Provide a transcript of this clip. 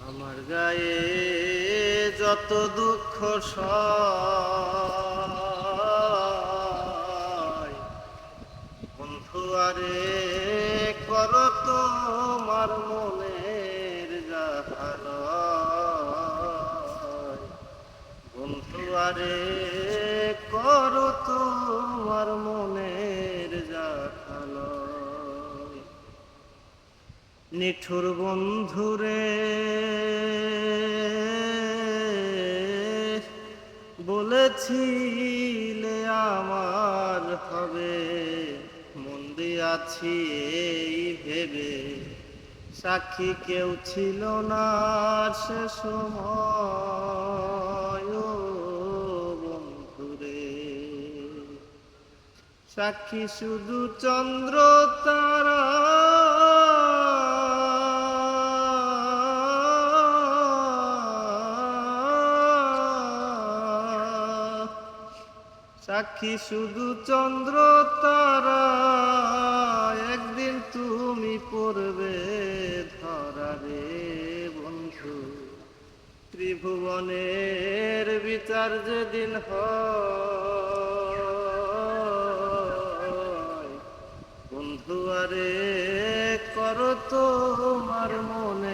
আমার গায়ে যত দুঃখ সয় বন্ধু আরে করো তোমার মনের জাহালয় বন্ধু আরে করো তোমার মনের জাহালয় নিঠুর বন্ধুরে বলেছিলে আমার হবে মন দিয়াছি এই ভেবে সাক্ষী কেউ ছিল না সে সময় ও বন্ধুরে সাক্ষী শুধু চন্দ্র তারা সাক্ষী শুধু চন্দ্র তারা একদিন তুমি পড়বে ধরা রে বন্ধু ত্রিভুবনের বিচার যেদিন হয় বন্ধু আরে করো তোমার মনে